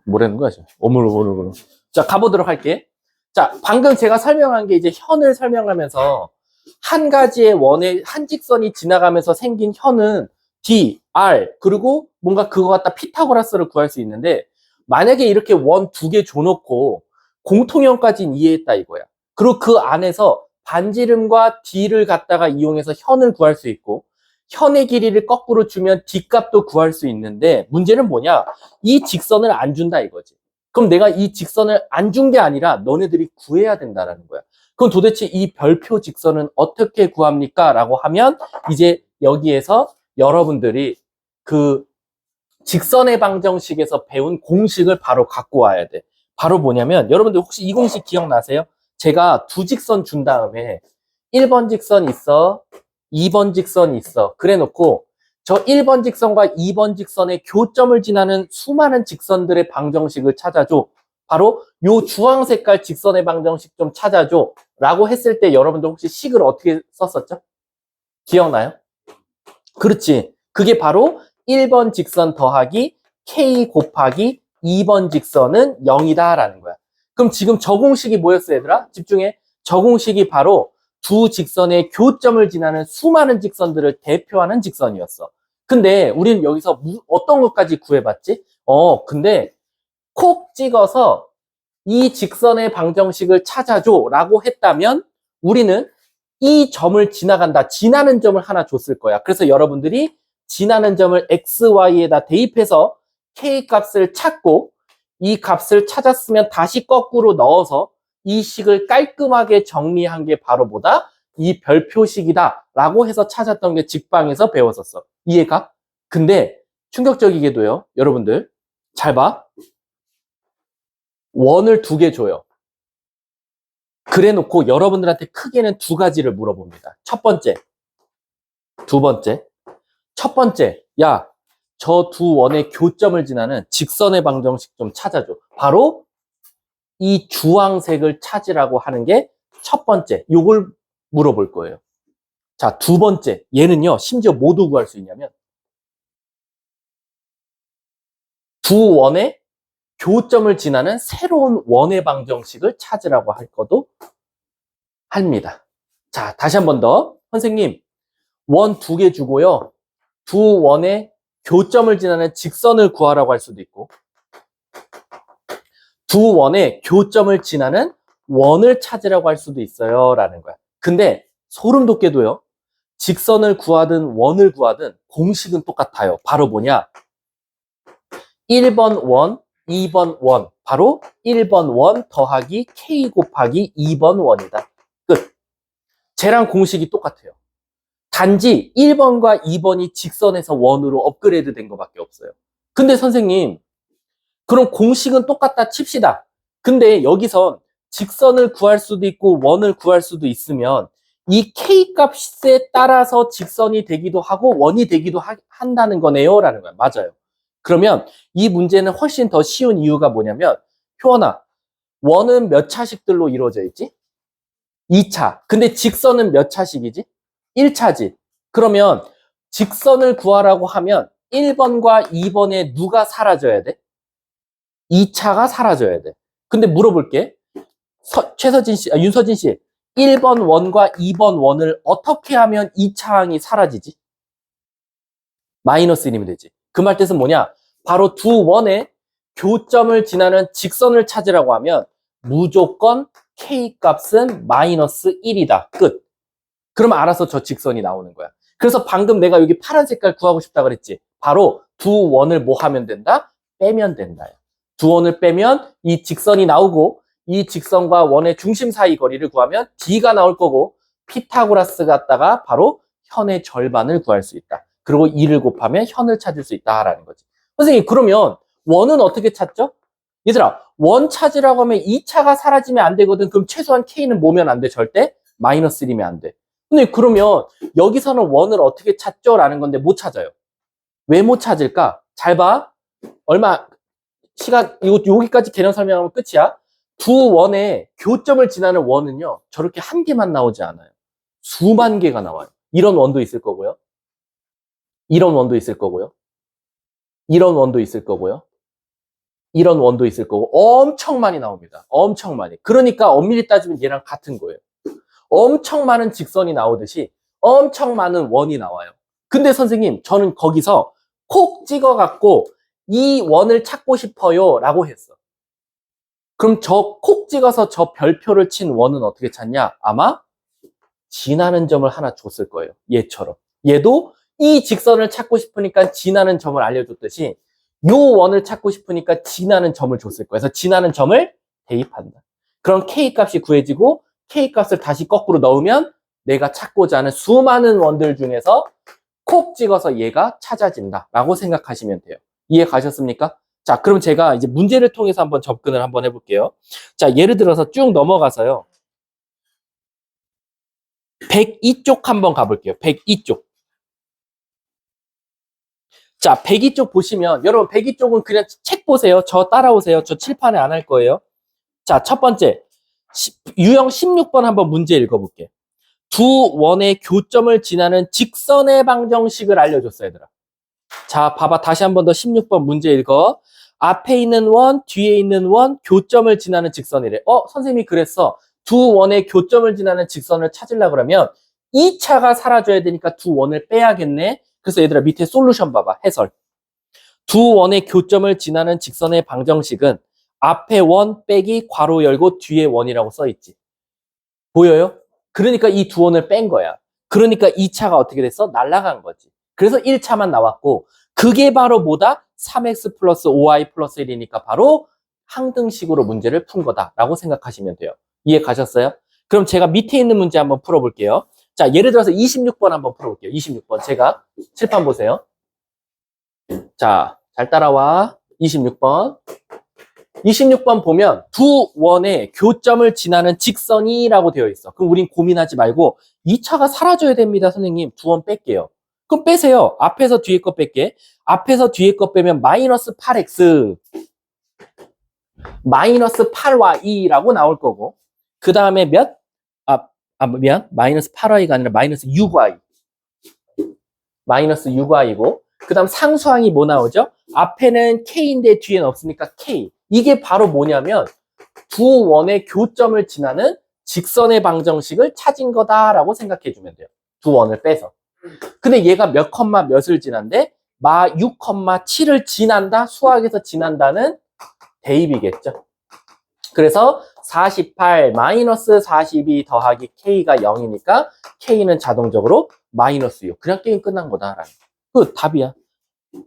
뭐라는 거야, 지금? 오물오물오물. 자, 가보도록 할게. 자, 방금 제가 설명한 게 이제 현을 설명하면서 한 가지의 원의 한 직선이 지나가면서 생긴 현은 D, R, 그리고 뭔가 그거 갖다 피타고라스를 구할 수 있는데 만약에 이렇게 원 두 개 줘놓고 공통형까지는 이해했다 이거야. 그리고 그 안에서 반지름과 D를 갖다가 이용해서 현을 구할 수 있고 현의 길이를 거꾸로 주면 D 값도 구할 수 있는데 문제는 뭐냐? 이 직선을 안 준다 이거지. 그럼 내가 이 직선을 안 준 게 아니라 너네들이 구해야 된다라는 거야. 그럼 도대체 이 별표 직선은 어떻게 구합니까? 라고 하면 이제 여기에서 여러분들이 그 직선의 방정식에서 배운 공식을 바로 갖고 와야 돼. 바로 뭐냐면 여러분들 혹시 이 공식 기억나세요? 제가 두 직선 준 다음에 1번 직선 있어, 2번 직선 있어. 그래 놓고 저 1번 직선과 2번 직선의 교점을 지나는 수많은 직선들의 방정식을 찾아줘. 바로 요 주황 색깔 직선의 방정식 좀 찾아줘. 라고 했을 때 여러분들 혹시 식을 어떻게 썼었죠? 기억나요? 그렇지. 그게 바로 1번 직선 더하기 K 곱하기 2번 직선은 0이다 라는 거야. 그럼 지금 저 공식이 뭐였어 얘들아? 집중해. 저 공식이 바로 두 직선의 교점을 지나는 수많은 직선들을 대표하는 직선이었어. 근데 우리는 여기서 어떤 것까지 구해봤지? 근데 콕 찍어서 이 직선의 방정식을 찾아줘 라고 했다면 우리는 이 점을 지나간다. 지나는 점을 하나 줬을 거야. 그래서 여러분들이 지나는 점을 x, y에다 대입해서 k 값을 찾고 이 값을 찾았으면 다시 거꾸로 넣어서 이 식을 깔끔하게 정리한 게 바로 뭐다? 이 별표식이다 라고 해서 찾았던 게 직방에서 배웠었어. 이해가? 근데 충격적이게도요. 여러분들 잘 봐. 원을 두 개 줘요. 그래 놓고 여러분들한테 크게는 두 가지를 물어봅니다. 첫 번째, 두 번째. 첫 번째, 야, 저 두 원의 교점을 지나는 직선의 방정식 좀 찾아줘. 바로 이 주황색을 찾으라고 하는 게 첫 번째. 요걸 물어볼 거예요. 자, 두 번째. 얘는요, 심지어 뭐도 구할 수 있냐면 두 원의 교점을 지나는 새로운 원의 방정식을 찾으라고 할 것도 합니다. 자, 다시 한 번 더. 선생님, 원 두 개 주고요. 두 원의 교점을 지나는 직선을 구하라고 할 수도 있고 두 원의 교점을 지나는 원을 찾으라고 할 수도 있어요 라는 거야. 근데 소름 돋게도요. 직선을 구하든 원을 구하든 공식은 똑같아요. 바로 뭐냐? 1번 원, 2번 원. 바로 1번 원 더하기 K 곱하기 2번 원이다. 끝. 쟤랑 공식이 똑같아요. 단지 1번과 2번이 직선에서 원으로 업그레이드 된 것밖에 없어요. 근데 선생님, 그럼 공식은 똑같다 칩시다. 근데 여기선 직선을 구할 수도 있고 원을 구할 수도 있으면 이 K 값에 따라서 직선이 되기도 하고 원이 되기도 한다는 거네요 라는 거야. 맞아요. 그러면 이 문제는 훨씬 더 쉬운 이유가 뭐냐면 효원아, 원은 몇 차식들로 이루어져 있지? 2차. 근데 직선은 몇 차식이지? 1차지. 그러면 직선을 구하라고 하면 1번과 2번에 누가 사라져야 돼? 2차가 사라져야 돼. 근데 물어볼게. 최서진 씨, 윤서진 씨. 1번 원과 2번 원을 어떻게 하면 2차 항이 사라지지? 마이너스 1이면 되지. 그 말 뜻은 뭐냐? 바로 두 원의 교점을 지나는 직선을 찾으라고 하면 무조건 K 값은 마이너스 1이다. 끝. 그럼 알아서 저 직선이 나오는 거야. 그래서 방금 내가 여기 파란 색깔 구하고 싶다 그랬지. 바로 두 원을 뭐 하면 된다? 빼면 된다. 두 원을 빼면 이 직선이 나오고 이 직선과 원의 중심 사이 거리를 구하면 D가 나올 거고 피타고라스 갖다가 바로 현의 절반을 구할 수 있다. 그리고 2를 곱하면 현을 찾을 수 있다라는 거지. 선생님, 그러면 원은 어떻게 찾죠? 얘들아, 원 찾으라고 하면 2차가 사라지면 안 되거든. 그럼 최소한 K는 뭐면 안 돼? 절대 마이너스 1이면 안 돼. 근데 그러면 여기서는 원을 어떻게 찾죠? 라는 건데 못 찾아요. 왜 못 찾을까? 잘 봐. 얼마 시간 여기까지 개념 설명하면 끝이야. 두 원의 교점을 지나는 원은요. 저렇게 한 개만 나오지 않아요. 수만 개가 나와요. 이런 원도 있을 거고요. 이런 원도 있을 거고요. 이런 원도 있을 거고요. 이런 원도 있을 거고 엄청 많이 나옵니다. 엄청 많이. 그러니까 엄밀히 따지면 얘랑 같은 거예요. 엄청 많은 직선이 나오듯이 엄청 많은 원이 나와요. 근데 선생님, 저는 거기서 콕 찍어갖고 이 원을 찾고 싶어요 라고 했어. 그럼 저 콕 찍어서 저 별표를 친 원은 어떻게 찾냐? 아마 지나는 점을 하나 줬을 거예요. 얘처럼. 얘도 이 직선을 찾고 싶으니까 지나는 점을 알려줬듯이 요 원을 찾고 싶으니까 지나는 점을 줬을 거예요. 그래서 지나는 점을 대입한다. 그럼 K 값이 구해지고 K 값을 다시 거꾸로 넣으면 내가 찾고자 하는 수많은 원들 중에서 콕 찍어서 얘가 찾아진다 라고 생각하시면 돼요. 이해 가셨습니까? 자, 그럼 제가 이제 문제를 통해서 한번 접근을 한번 해볼게요. 자, 예를 들어서 쭉 넘어가서요. 102쪽 한번 가볼게요. 102쪽. 자, 102쪽 보시면, 여러분 102쪽은 그냥 책 보세요. 저 따라오세요. 저 칠판에 안 할 거예요. 자, 첫 번째. 유형 16번 한번 문제 읽어볼게요. 두 원의 교점을 지나는 직선의 방정식을 알려줬어요, 얘들아. 자, 봐봐. 다시 한번 더 16번 문제 읽어. 앞에 있는 원, 뒤에 있는 원, 교점을 지나는 직선이래. 선생님이 그랬어. 두 원의 교점을 지나는 직선을 찾으려고 그러면 2차가 사라져야 되니까 두 원을 빼야겠네. 그래서 얘들아 밑에 솔루션 봐봐. 해설. 두 원의 교점을 지나는 직선의 방정식은 앞에 원 빼기 괄호 열고 뒤에 원이라고 써있지. 보여요? 그러니까 이 두 원을 뺀 거야. 그러니까 2차가 어떻게 됐어? 날아간 거지. 그래서 1차만 나왔고 그게 바로 뭐다? 3x 플러스 5y 플러스 1이니까 바로 항등식으로 문제를 푼 거다라고 생각하시면 돼요. 이해 가셨어요? 그럼 제가 밑에 있는 문제 한번 풀어볼게요. 자, 예를 들어서 26번 한번 풀어볼게요. 26번. 제가 칠판 보세요. 자, 잘 따라와. 26번. 26번 보면 두 원의 교점을 지나는 직선이라고 되어 있어. 그럼 우린 고민하지 말고 2차가 사라져야 됩니다, 선생님. 두 원 뺄게요. 그럼 빼세요. 앞에서 뒤에 거 뺄게. 앞에서 뒤에 거 빼면 마이너스 8x 마이너스 8y라고 나올 거고 그 다음에 몇? 미안. 마이너스 8y가 아니라 마이너스 6y 마이너스 6y고 그 다음 상수항이 뭐 나오죠? 앞에는 k인데 뒤에는 없으니까 k. 이게 바로 뭐냐면 두 원의 교점을 지나는 직선의 방정식을 찾은 거다라고 생각해 주면 돼요. 두 원을 빼서. 근데 얘가 몇 컴마 몇을 지난데 마 6,7을 지난다. 수학에서 지난다는 대입이겠죠. 그래서 48 마이너스 42 더하기 k가 0이니까 k는 자동적으로 마이너스 6. 그냥 게임 끝난 거다라는 그 답이야.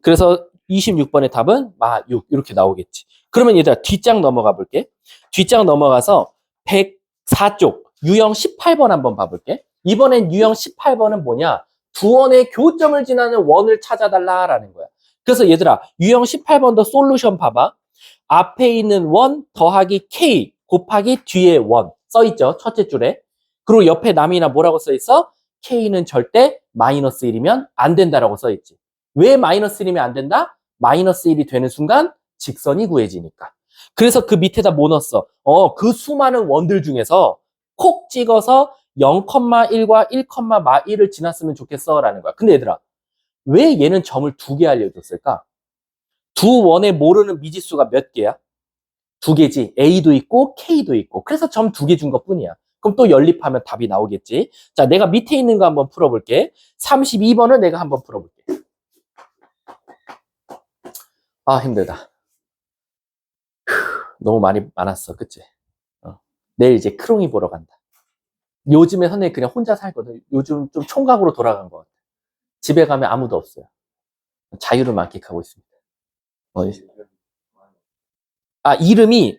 그래서 26번의 답은 마 6 이렇게 나오겠지. 그러면 얘들아 뒷장 넘어가 볼게. 뒷장 넘어가서 104쪽 유형 18번 한번 봐볼게. 이번엔 유형 18번은 뭐냐? 두 원의 교점을 지나는 원을 찾아달라라는 거야. 그래서 얘들아 유형 18번도 솔루션 봐봐. 앞에 있는 원 더하기 k 곱하기 뒤에 원 써있죠. 첫째 줄에. 그리고 옆에 남이나 뭐라고 써있어? k는 절대 마이너스 1이면 안 된다라고 써있지. 왜 마이너스 1이면 안 된다? 마이너스 1이 되는 순간 직선이 구해지니까. 그래서 그 밑에다 뭐 넣었어? 그 수많은 원들 중에서 콕 찍어서 0,1과 1,1을 지났으면 좋겠어 라는 거야. 근데 얘들아 왜 얘는 점을 두 개 알려줬을까? 두 원에 모르는 미지수가 몇 개야? 두 개지. A도 있고 K도 있고. 그래서 점 두 개 준 것뿐이야. 그럼 또 연립하면 답이 나오겠지. 자, 내가 밑에 있는 거 한번 풀어볼게. 32번을 내가 한번 풀어볼게. 아, 힘들다. 너무 많았어. 그치? 내일 이제 크롱이 보러 간다. 요즘에 선생님 그냥 혼자 살거든. 요즘 좀 총각으로 돌아간 것 같아. 집에 가면 아무도 없어요. 자유를 만끽하고 있습니다. 이름이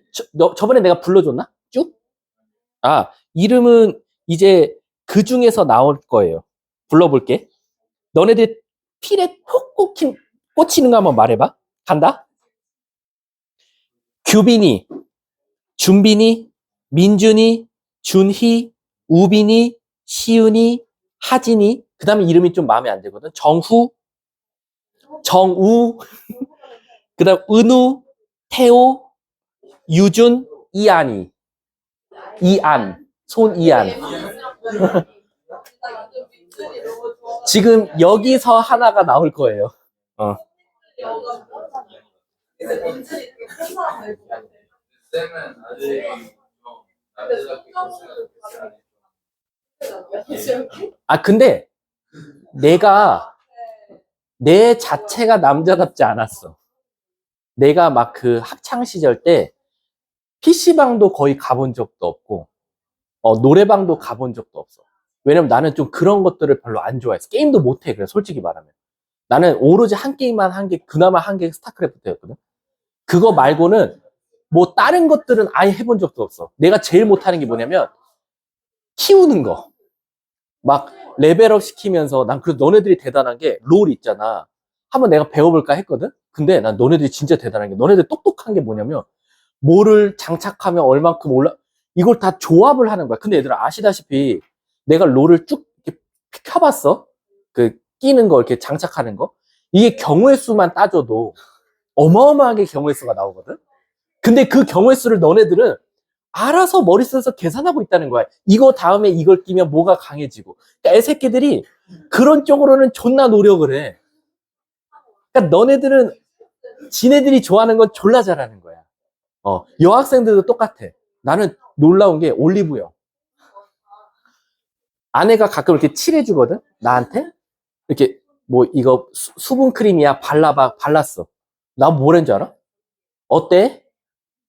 저번에 내가 불러줬나? 쭉? 이름은 이제 그 중에서 나올 거예요. 불러볼게. 너네들 필에 콕 꽂히는 거 한번 말해봐. 간다? 규빈이, 준빈이, 민준이, 준희, 우빈이, 시은이, 하진이. 그 다음에 이름이 좀 마음에 안 들거든. 정후, 정우, 그 다음 은우, 태호, 유준, 이안이. 이안, 손이안. 지금 여기서 하나가 나올 거예요. 쌤은 아직 남자답게 아, 근데 내가 내 자체가 남자답지 않았어. 내가 막 그 학창 시절 때 PC방도 거의 가본 적도 없고, 노래방도 가본 적도 없어. 왜냐면 나는 좀 그런 것들을 별로 안 좋아했어. 게임도 못해, 그래, 솔직히 말하면. 나는 오로지 한 게임만 한 게, 그나마 한 게 스타크래프트였거든. 그거 말고는 뭐 다른 것들은 아예 해본 적도 없어. 내가 제일 못하는 게 뭐냐면, 키우는 거. 막 레벨업 시키면서, 난 그래도 너네들이 대단한 게 롤 있잖아. 한번 내가 배워볼까 했거든? 근데 난 너네들이 진짜 대단한 게, 너네들 똑똑한 게 뭐냐면, 뭐를 장착하면 얼만큼 이걸 다 조합을 하는 거야. 근데 얘들아, 아시다시피 내가 롤을 쭉 이렇게 켜봤어. 그 끼는 거, 이렇게 장착하는 거. 이게 경우의 수만 따져도 어마어마하게 경우의 수가 나오거든. 근데 그 경우의 수를 너네들은 알아서 머리 써서 계산하고 있다는 거야. 이거 다음에 이걸 끼면 뭐가 강해지고. 그러니까 애새끼들이 그런 쪽으로는 존나 노력을 해. 그러니까 너네들은 지네들이 좋아하는 건 졸라 잘하는 거야. 여학생들도 똑같아. 나는 놀라운 게 올리브영. 아내가 가끔 이렇게 칠해주거든? 나한테? 이렇게, 뭐, 이거 수분 크림이야. 발라봐. 발랐어. 나 뭐라는 줄 알아? 어때?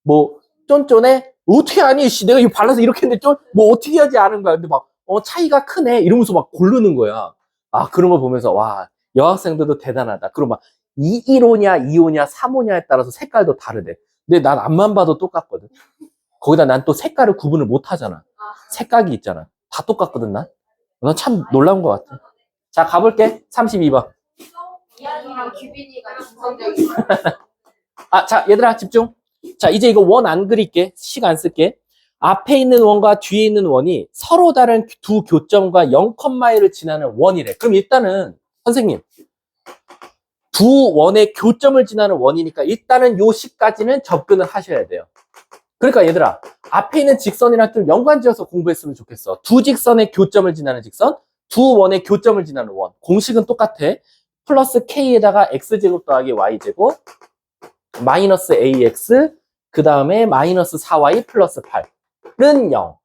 뭐, 쫀쫀해? 어떻게 아니? 씨, 내가 이거 발라서 이렇게 했는데 뭐 어떻게 하지 않은 거야. 근데 막, 차이가 크네. 이러면서 막 고르는 거야. 아, 그런 거 보면서, 와, 여학생들도 대단하다. 그럼 막, 2호냐, 2호냐, 3호냐에 따라서 색깔도 다르대. 근데 난 앞만 봐도 똑같거든. 거기다 난 또 색깔을 구분을 못 하잖아. 색깔이 있잖아. 다 똑같거든, 난. 넌 참 놀라운 것 같아. 자, 가볼게. 32번. 이한이랑 규빈이가 중성적인 아, 자, 얘들아, 집중. 자, 이제 이거 원 안 그릴게. 식 안 쓸게. 앞에 있는 원과 뒤에 있는 원이 서로 다른 두 교점과 0,1을 지나는 원이래. 그럼 일단은, 선생님, 두 원의 교점을 지나는 원이니까 일단은 요 식까지는 접근을 하셔야 돼요. 그러니까 얘들아, 앞에 있는 직선이랑 좀 연관지어서 공부했으면 좋겠어. 두 직선의 교점을 지나는 직선, 두 원의 교점을 지나는 원. 공식은 똑같아. 플러스 k에다가 x제곱 더하기 y제곱, 마이너스 ax, 그 다음에 마이너스 4y 플러스 8은 0.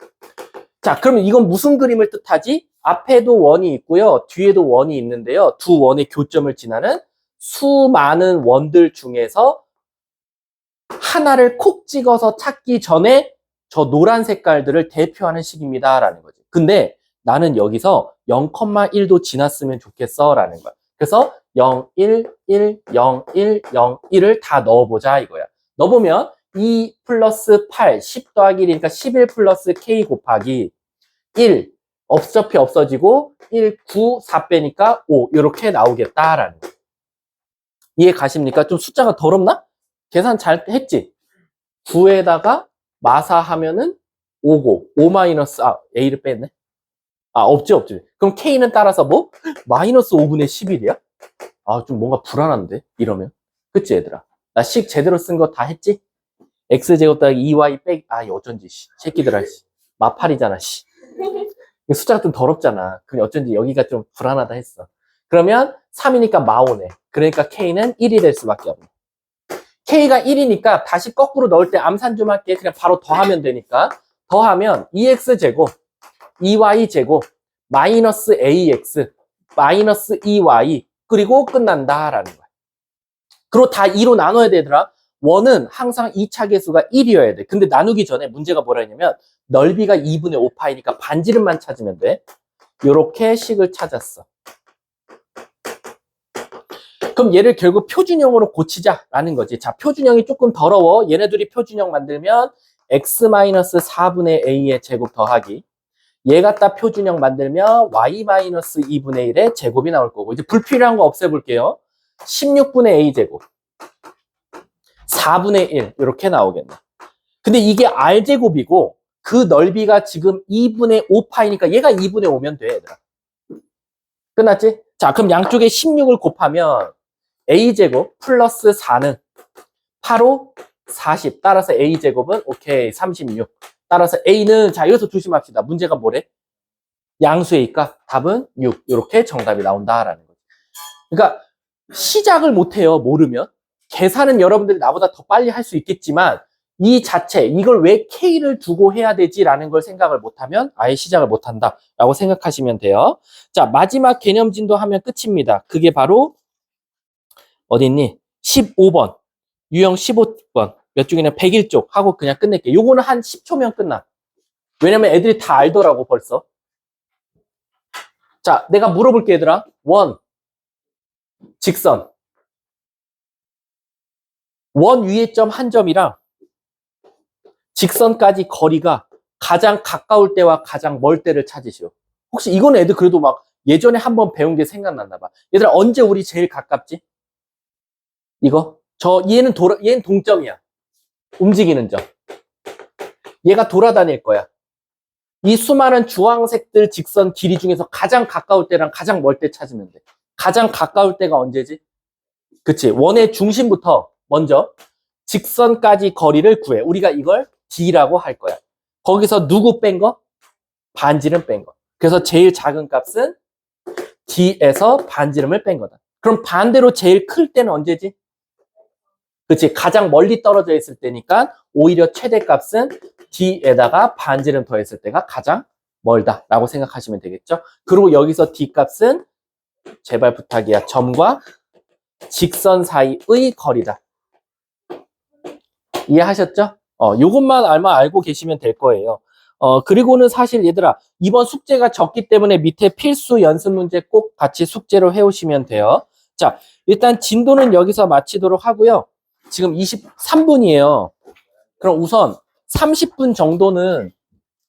자, 그러면 이건 무슨 그림을 뜻하지? 앞에도 원이 있고요. 뒤에도 원이 있는데요. 두 원의 교점을 지나는 수많은 원들 중에서 하나를 콕 찍어서 찾기 전에 저 노란 색깔들을 대표하는 식입니다. 라는 거지. 근데 나는 여기서 0,1도 지났으면 좋겠어. 라는 거야. 그래서 0, 1, 1, 0, 1, 0, 1을 다 넣어보자 이거야. 넣어보면 2 플러스 8, 10 더하기 1이니까 11 플러스 k 곱하기 1. 어차피 없어지고 1, 9, 4 빼니까 5. 이렇게 나오겠다라는 거야. 이해 가십니까? 좀 숫자가 더럽나? 계산 잘 했지? 9에다가 마사하면은 5고 5 마이너스 A를 뺐네. 없지. 그럼 K는 따라서 뭐? 마이너스 5분의 11이야? 좀 뭔가 불안한데 이러면. 그치 얘들아? 나 식 제대로 쓴 거 다 했지? X제곱 더하기 2Y 빼기 어쩐지 새끼들아 마팔이잖아 씨. 숫자가 좀 더럽잖아. 그럼 어쩐지 여기가 좀 불안하다 했어. 그러면 3이니까 마오네. 그러니까 K는 1이 될 수밖에 없네. K가 1이니까 다시 거꾸로 넣을 때 암산 좀 할게. 그냥 바로 더하면 되니까. 더하면 2x제곱, 2y제곱, 마이너스 ax, 마이너스 2y, 그리고 끝난다라는 거야. 그리고 다 2로 나눠야 되더라. 원은 항상 2차 계수가 1이어야 돼. 근데 나누기 전에 문제가 뭐라 했냐면 넓이가 2분의 5파이니까 반지름만 찾으면 돼. 요렇게 식을 찾았어. 그럼 얘를 결국 표준형으로 고치자라는 거지. 자, 표준형이 조금 더러워. 얘네들이 표준형 만들면 x-4분의 a의 제곱 더하기 얘 갖다 표준형 만들면 y-2분의 1의 제곱이 나올 거고 이제 불필요한 거 없애볼게요. 16분의 a 제곱 4분의 1 이렇게 나오겠네. 근데 이게 r제곱이고 그 넓이가 지금 2분의 5파이니까 얘가 2분의 5면 돼 얘들아. 끝났지? 자, 그럼 양쪽에 16을 곱하면 a제곱 플러스 4는 8호 40 따라서 a제곱은 오케이 36 따라서 a는 자 여기서 조심합시다. 문제가 뭐래? 양수이니까 답은 6 이렇게 정답이 나온다라는 거죠. 그러니까 시작을 못해요. 모르면 계산은 여러분들이 나보다 더 빨리 할 수 있겠지만 이 자체, 이걸 왜 K를 두고 해야 되지라는 걸 생각을 못하면 아예 시작을 못한다라고 생각하시면 돼요. 자, 마지막 개념진도 하면 끝입니다. 그게 바로 어디 있니? 15번, 유형 15번, 몇 쪽이냐 101쪽 하고 그냥 끝낼게. 요거는 한 10초면 끝나. 왜냐면 애들이 다 알더라고 벌써. 자, 내가 물어볼게 얘들아. 원, 직선. 원 위의 점 한 점이랑 직선까지 거리가 가장 가까울 때와 가장 멀 때를 찾으시오. 혹시 이건 애들 그래도 막 예전에 한번 배운 게 생각났나 봐. 얘들아 언제 우리 제일 가깝지? 이거? 얘는 동점이야. 움직이는 점. 얘가 돌아다닐 거야. 이 수많은 주황색들 직선 길이 중에서 가장 가까울 때랑 가장 멀 때 찾으면 돼. 가장 가까울 때가 언제지? 그치. 원의 중심부터 먼저 직선까지 거리를 구해. 우리가 이걸 D라고 할 거야. 거기서 누구 뺀 거? 반지름 뺀 거. 그래서 제일 작은 값은 D에서 반지름을 뺀 거다. 그럼 반대로 제일 클 때는 언제지? 그치. 가장 멀리 떨어져 있을 때니까 오히려 최대값은 D에다가 반지름 더했을 때가 가장 멀다라고 생각하시면 되겠죠. 그리고 여기서 D값은 제발 부탁이야. 점과 직선 사이의 거리다. 이해하셨죠? 요것만 아마 알고 계시면 될 거예요. 그리고는 사실 얘들아, 이번 숙제가 적기 때문에 밑에 필수 연습 문제 꼭 같이 숙제로 해오시면 돼요. 자, 일단 진도는 여기서 마치도록 하고요. 지금 23분이에요. 그럼 우선 30분 정도는